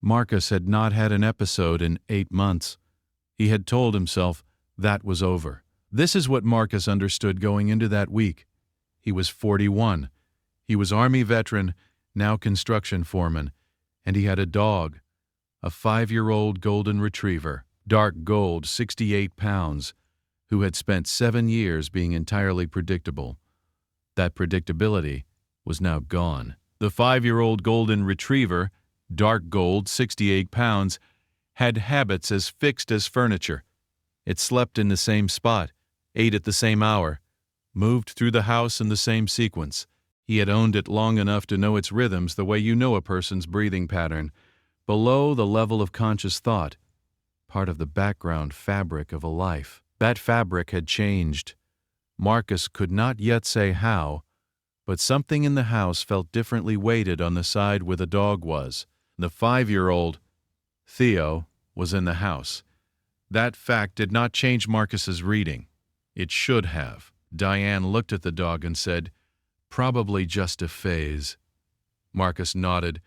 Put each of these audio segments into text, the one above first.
Marcus had not had an episode in 8 months. He had told himself that was over. This is what Marcus understood going into that week. He was 41. He was Army veteran, now construction foreman, and he had a dog, a 5-year-old golden retriever, dark gold, 68 pounds, who had spent 7 years being entirely predictable. That predictability was now gone. The 5-year-old golden retriever, dark gold, 68 pounds, had habits as fixed as furniture. It slept in the same spot, ate at the same hour, moved through the house in the same sequence. He had owned it long enough to know its rhythms the way you know a person's breathing pattern, below the level of conscious thought, part of the background fabric of a life. That fabric had changed. Marcus could not yet say how, but something in the house felt differently weighted on the side where the dog was. The 5-year-old, Theo, was in the house. That fact did not change Marcus's reading. It should have. Diane looked at the dog and said, "Probably just a phase." Marcus nodded.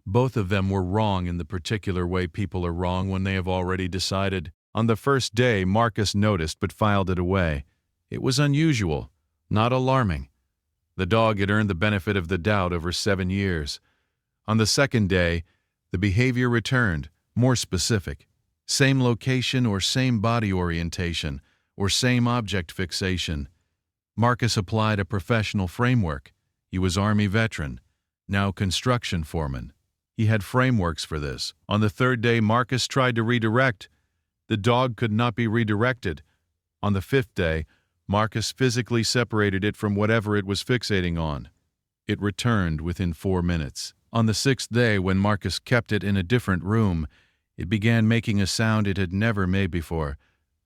Both of them were wrong in the particular way people are wrong when they have already decided. On the first day, Marcus noticed but filed it away. It was unusual, not alarming. The dog had earned the benefit of the doubt over 7 years. On the second day, the behavior returned, more specific. Same location or same body orientation or same object fixation. Marcus applied a professional framework. He was Army veteran, now construction foreman. He had frameworks for this. On the third day, Marcus tried to redirect. The dog could not be redirected. On the fifth day, Marcus physically separated it from whatever it was fixating on. It returned within 4 minutes. On the sixth day, when Marcus kept it in a different room, it began making a sound it had never made before.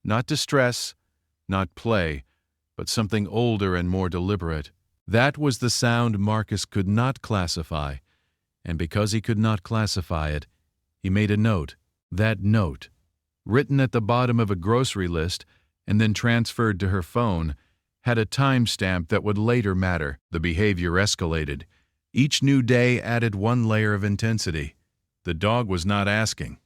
Not distress, not play, but something older and more deliberate. That was the sound Marcus could not classify, and because he could not classify it, he made a note. That note, written at the bottom of a grocery list and then transferred to her phone, had a timestamp that would later matter. The behavior escalated. Each new day added one layer of intensity. The dog was not asking.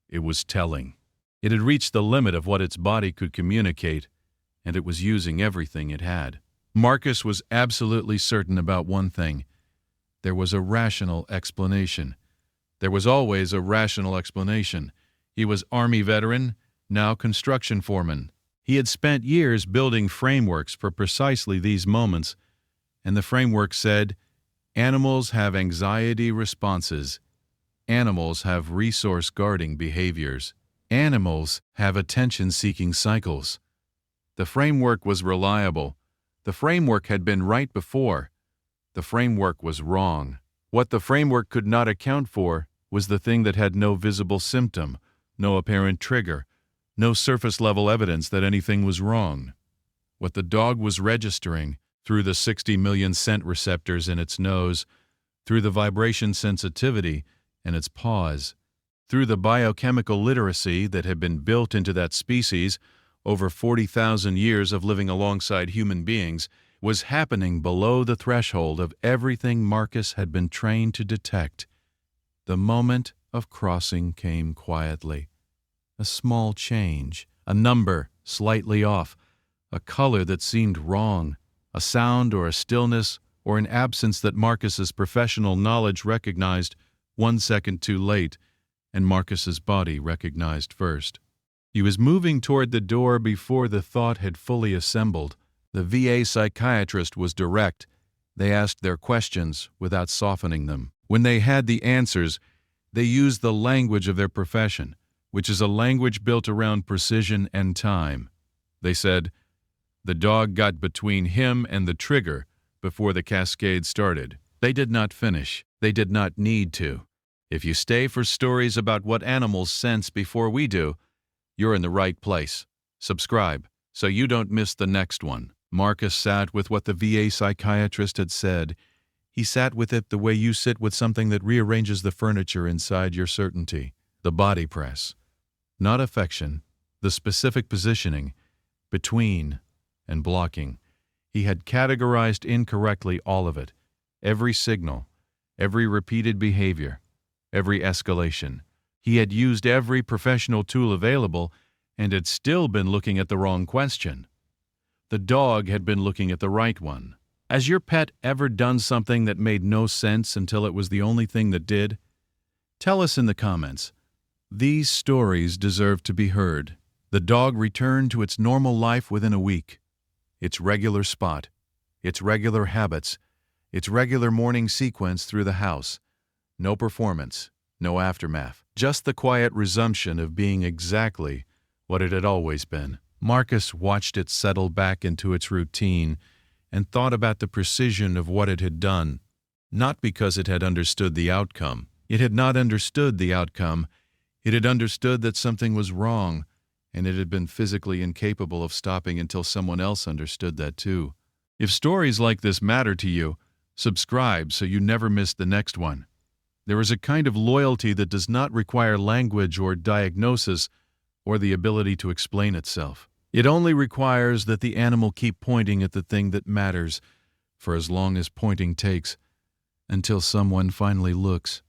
It was telling. It had reached the limit of what its body could communicate, and it was using everything it had. Marcus was absolutely certain about one thing. There was a rational explanation. There was always a rational explanation. He was Army veteran, now construction foreman. He had spent years building frameworks for precisely these moments, and the framework said, animals have anxiety responses. Animals have resource-guarding behaviors. Animals have attention-seeking cycles. The framework was reliable. The framework had been right before. The framework was wrong. What the framework could not account for was the thing that had no visible symptom, no apparent trigger, no surface-level evidence that anything was wrong. What the dog was registering through the 60 million scent receptors in its nose, through the vibration sensitivity in its paws, through the biochemical literacy that had been built into that species over 40,000 years of living alongside human beings, was happening below the threshold of everything Marcus had been trained to detect. The moment of crossing came quietly. A small change, a number slightly off, a color that seemed wrong, a sound or a stillness or an absence that Marcus's professional knowledge recognized 1 second too late, and Marcus's body recognized first. He was moving toward the door before the thought had fully assembled. The VA psychiatrist was direct. They asked their questions without softening them. When they had the answers, they used the language of their profession, which is a language built around precision and time. They said, "The dog got between him and the trigger before the cascade started." They did not finish. They did not need to. If you stay for stories about what animals sense before we do, you're in the right place. Subscribe so you don't miss the next one. Marcus sat with what the VA psychiatrist had said. He sat with it the way you sit with something that rearranges the furniture inside your certainty. The body press. Not affection, the specific positioning, between and blocking. He had categorized incorrectly all of it. Every signal, every repeated behavior, every escalation. He had used every professional tool available and had still been looking at the wrong question. The dog had been looking at the right one. Has your pet ever done something that made no sense until it was the only thing that did? Tell us in the comments. These stories deserve to be heard. The dog returned to its normal life within a week. Its regular spot, its regular habits, its regular morning sequence through the house. No performance, no aftermath. Just the quiet resumption of being exactly what it had always been. Marcus watched it settle back into its routine and thought about the precision of what it had done. Not because it had understood the outcome. It had not understood the outcome. It had understood that something was wrong, and it had been physically incapable of stopping until someone else understood that too. If stories like this matter to you, subscribe so you never miss the next one. There is a kind of loyalty that does not require language or diagnosis or the ability to explain itself. It only requires that the animal keep pointing at the thing that matters for as long as pointing takes, until someone finally looks.